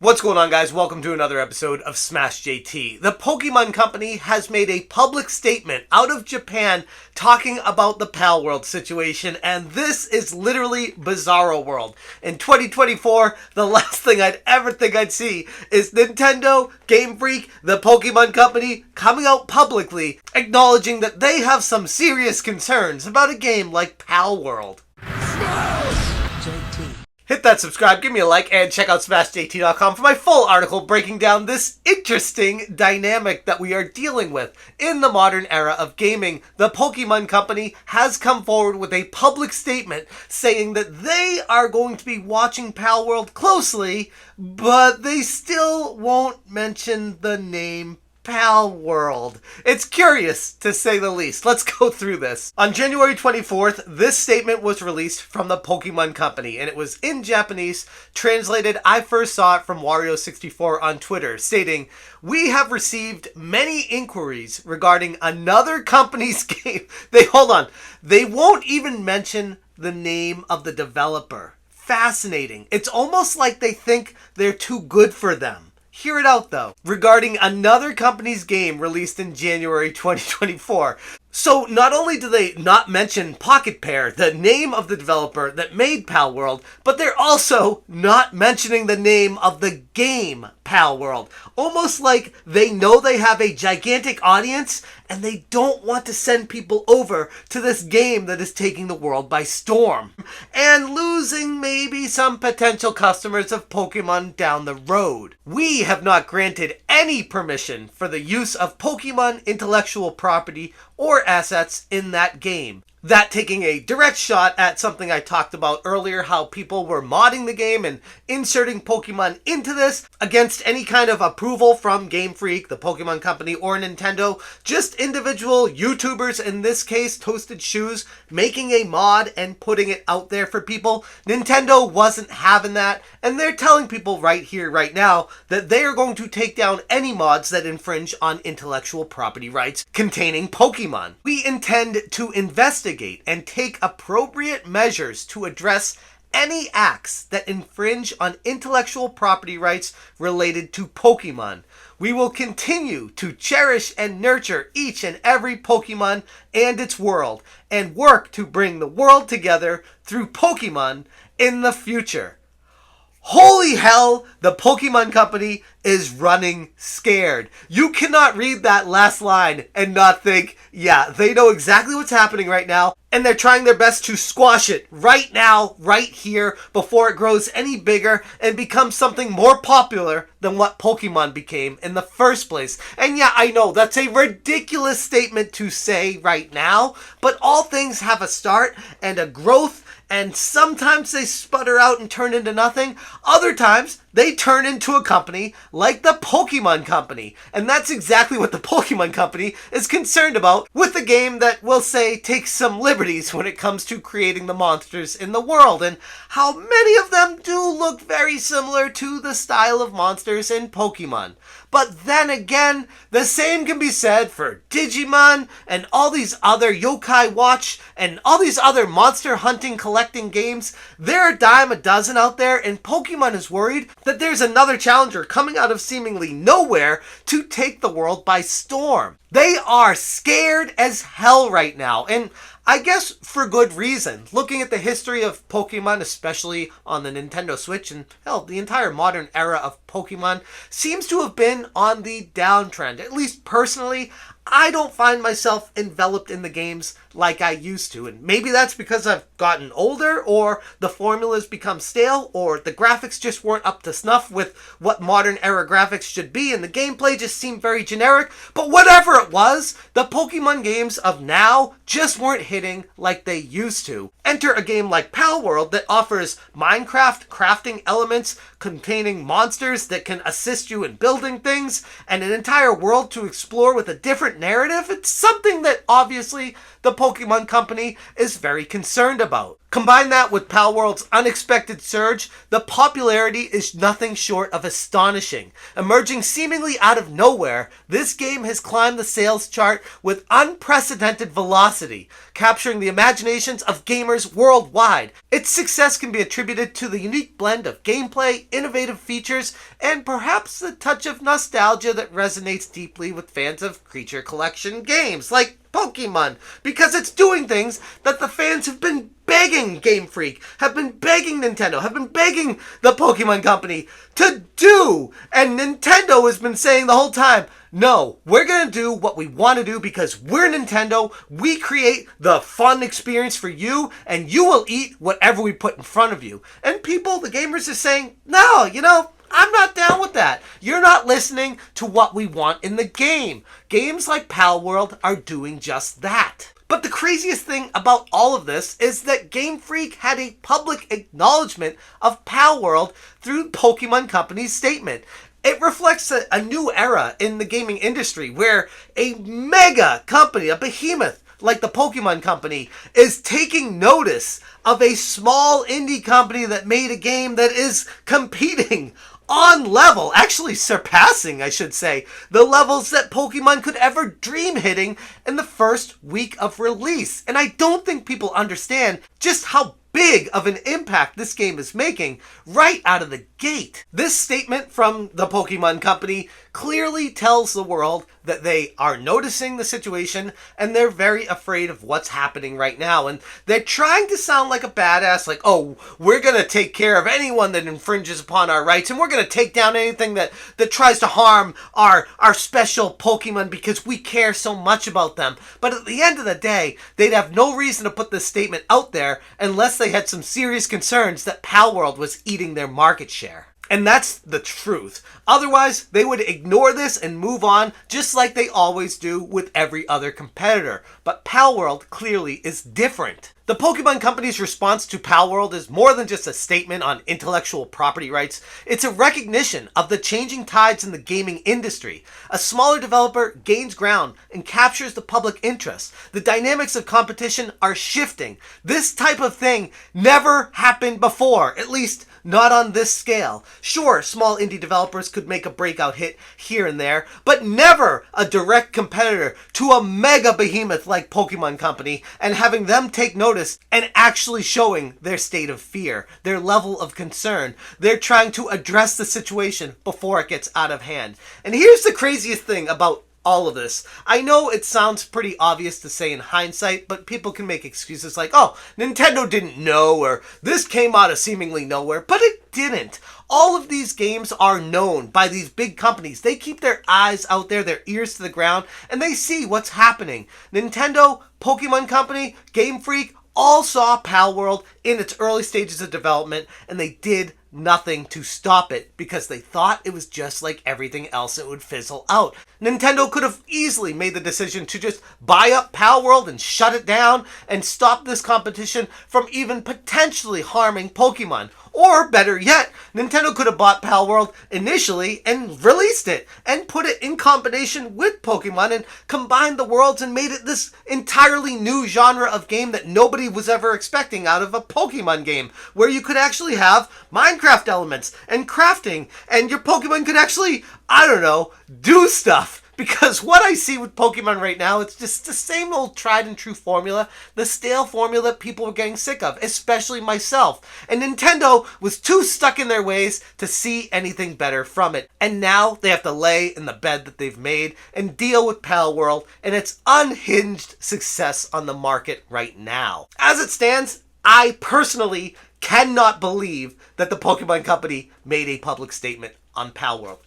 What's going on, guys? Welcome to another episode of Smash JT. The Pokémon Company has made a public statement out of Japan talking about the Palworld situation, and this is literally Bizarro World. In 2024, the last thing I'd ever think I'd see is Nintendo, Game Freak, the Pokémon Company coming out publicly acknowledging that they have some serious concerns about a game like Palworld. JT. Hit that subscribe, give me a like, and check out SmashJT.com for my full article breaking down this interesting dynamic that we are dealing with in the modern era of gaming. The Pokémon Company has come forward with a public statement saying that they are going to be watching Palworld closely, but they still won't mention the name Palworld. It's curious, to say the least. Let's go through this. On January 24th, this statement was released from the Pokémon Company, and it was in Japanese. Translated, I first saw it from Wario64 on Twitter, stating, "We have received many inquiries regarding another company's game." They won't even mention the name of the developer. Fascinating. It's almost like they think they're too good for them. Hear it out, though. Regarding another company's game released in January 2024. So not only do they not mention Pocket Pair, the name of the developer that made Palworld, but they're also not mentioning the name of the game Palworld. Almost like they know they have a gigantic audience and they don't want to send people over to this game that is taking the world by storm and losing maybe some potential customers of Pokemon down the road. We have not granted any permission for the use of Pokemon intellectual property or assets in that game. That taking a direct shot at something I talked about earlier, how people were modding the game and inserting Pokemon into this against any kind of approval from Game Freak, the Pokemon Company, or Nintendo. Just individual YouTubers, in this case Toasted Shoes, making a mod and putting it out there for people. Nintendo wasn't having that, and they're telling people right here, right now, that they are going to take down any mods that infringe on intellectual property rights containing Pokemon. We intend to investigate and take appropriate measures to address any acts that infringe on intellectual property rights related to Pokemon. We will continue to cherish and nurture each and every Pokemon and its world, and work to bring the world together through Pokemon in the future. Holy hell, the Pokemon Company is running scared. You cannot read that last line and not think, yeah, they know exactly what's happening right now, and they're trying their best to squash it right now, right here, before it grows any bigger and becomes something more popular than what Pokemon became in the first place. And yeah, I know, that's a ridiculous statement to say right now, but all things have a start and a growth, and sometimes they sputter out and turn into nothing. Other times, they turn into a company like the Pokemon Company. And that's exactly what the Pokemon Company is concerned about with a game that, we'll say, takes some liberties when it comes to creating the monsters in the world. And how many of them do look very similar to the style of monsters in Pokemon. But then again, the same can be said for Digimon and all these other Yokai Watch and all these other monster hunting collecting games. There are a dime a dozen out there, and Pokemon is worried that there's another challenger coming out of seemingly nowhere to take the world by storm. They are scared as hell right now, and I guess for good reason. Looking at the history of Pokemon, especially on the Nintendo Switch, and hell, the entire modern era of Pokemon seems to have been on the downtrend. At least personally, I don't find myself enveloped in the games like I used to. And maybe that's because I've gotten older, or the formulas become stale, or the graphics just weren't up to snuff with what modern era graphics should be, and the gameplay just seemed very generic. But whatever it was, the Pokemon games of now just weren't hitting like they used to. Enter a game like Palworld that offers Minecraft crafting elements containing monsters that can assist you in building things, and an entire world to explore with a different narrative. It's something that obviously the Pokemon Company is very concerned about. Combine that with Palworld's unexpected surge, the popularity is nothing short of astonishing. Emerging seemingly out of nowhere, this game has climbed the sales chart with unprecedented velocity, capturing the imaginations of gamers worldwide. Its success can be attributed to the unique blend of gameplay, innovative features, and perhaps the touch of nostalgia that resonates deeply with fans of creature collection games like Pokemon, because it's doing things that the fans have been begging Game Freak, have been begging Nintendo, have been begging the Pokemon Company to do. And Nintendo has been saying the whole time, no, we're going to do what we want to do because we're Nintendo. We create the fun experience for you, and you will eat whatever we put in front of you. And people, the gamers, are saying, no, I'm not down with that. You're not listening to what we want in the game. Games like Palworld are doing just that. But the craziest thing about all of this is that Game Freak had a public acknowledgement of Palworld through Pokemon Company's statement. It reflects a new era in the gaming industry where a mega company, a behemoth like the Pokemon Company, is taking notice of a small indie company that made a game that is competing on level, actually surpassing, I should say, the levels that Pokemon could ever dream hitting in the first week of release. And I don't think people understand just how big of an impact this game is making right out of the gate. This statement from the Pokemon Company clearly tells the world that they are noticing the situation and they're very afraid of what's happening right now. And they're trying to sound like a badass, like, oh, we're going to take care of anyone that infringes upon our rights, and we're going to take down anything that tries to harm our special Pokemon because we care so much about them. But at the end of the day, they'd have no reason to put this statement out there unless they had some serious concerns that Palworld was eating their market share. And that's the truth. Otherwise, they would ignore this and move on just like they always do with every other competitor. But Palworld clearly is different. The Pokemon Company's response to Palworld is more than just a statement on intellectual property rights. It's a recognition of the changing tides in the gaming industry. A smaller developer gains ground and captures the public interest. The dynamics of competition are shifting. This type of thing never happened before, at least not on this scale. Sure, small indie developers could make a breakout hit here and there, but never a direct competitor to a mega behemoth like Pokemon Company, and having them take notice and actually showing their state of fear, their level of concern. They're trying to address the situation before it gets out of hand. And here's the craziest thing about all of this. I know it sounds pretty obvious to say in hindsight, but people can make excuses like, oh, Nintendo didn't know, or this came out of seemingly nowhere, but it didn't. All of these games are known by these big companies. They keep their eyes out there, their ears to the ground, and they see what's happening. Nintendo, Pokemon Company, Game Freak, all saw Palworld in its early stages of development, and they did nothing to stop it because they thought it was just like everything else, it would fizzle out. Nintendo could have easily made the decision to just buy up Palworld and shut it down and stop this competition from even potentially harming Pokemon. Or better yet, Nintendo could have bought Palworld initially and released it and put it in combination with Pokemon and combined the worlds and made it this entirely new genre of game that nobody was ever expecting out of a Pokemon game, where you could actually have Minecraft elements and crafting, and your Pokemon could actually, I don't know, do stuff. Because what I see with Pokemon right now, it's just the same old tried and true formula, the stale formula that people were getting sick of, especially myself. And Nintendo was too stuck in their ways to see anything better from it. And now they have to lay in the bed that they've made and deal with Palworld and its unhinged success on the market right now. As it stands, I personally cannot believe that the Pokemon Company made a public statement on Palworld.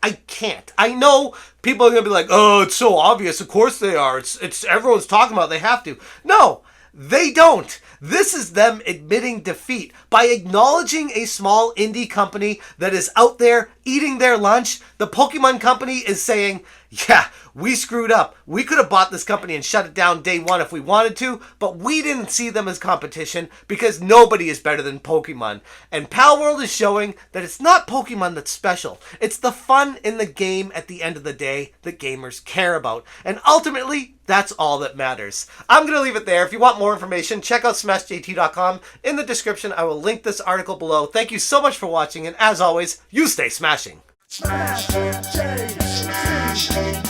I can't. I know people are going to be like, oh, it's so obvious. Of course they are. It's everyone's talking about it. They have to. No, they don't. This is them admitting defeat by acknowledging a small indie company that is out there eating their lunch. The Pokemon Company is saying, yeah, we screwed up. We could have bought this company and shut it down day one if we wanted to, but we didn't see them as competition because nobody is better than Pokemon. And Palworld is showing that it's not Pokemon that's special. It's the fun in the game at the end of the day that gamers care about. And ultimately, That's all that matters. I'm going to leave it there. If you want more information, check out smashjt.com. In the description, I will link this article below. Thank you so much for watching, and as always, you stay smashing. Smash J.